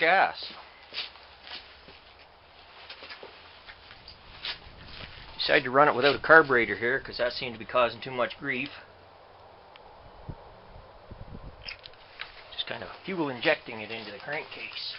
gas. Decided to run it without a carburator here because that seemed to be causing too much grief. Just kind of fuel injecting it into the crankcase.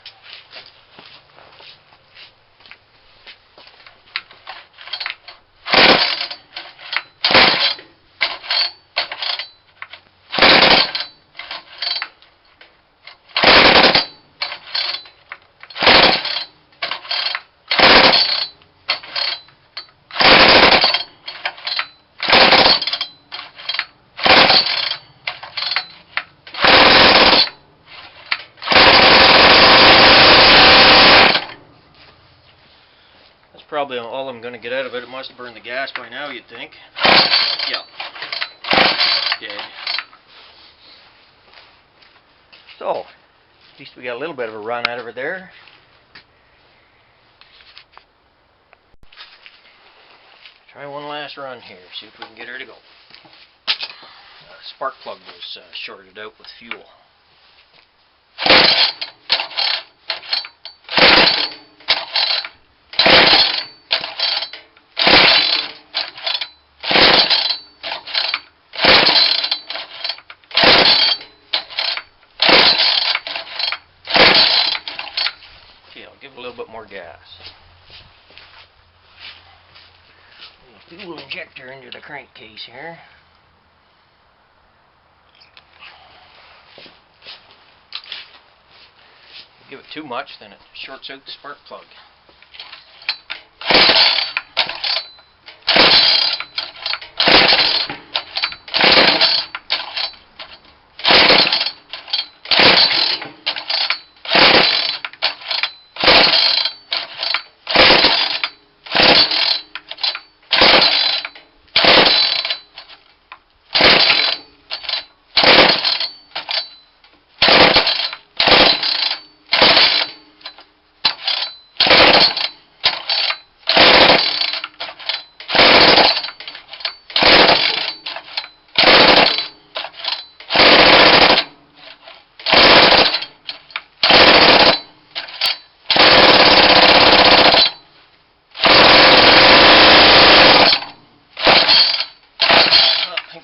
Probably all I'm going to get out of it. It must have burned the gas by now, you'd think. Yeah. Dead. So, at least we got a little bit of a run out of it there. Try one last run here, see if we can get her to go. Spark plug was shorted out with fuel. Give it a little bit more gas. Fuel injector into the crankcase here. Give it too much, then it shorts out the spark plug.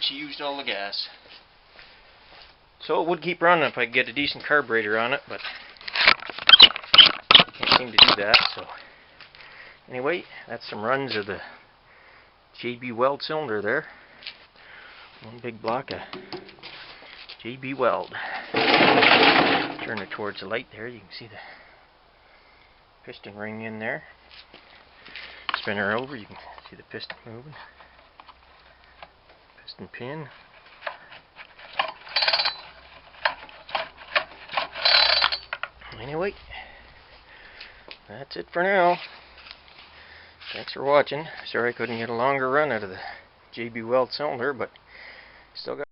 She used all the gas. So it would keep running if I could get a decent carburetor on it, but I can't seem to do that. So anyway, that's some runs of the JB-Weld cylinder there. One big block of JB-Weld. Turn it towards the light there. You can see the piston ring in there. Spin her over, you can see the piston moving. Piston pin. Anyway, that's it for now. Thanks for watching. Sorry I couldn't get a longer run out of the JB-Weld cylinder, but still got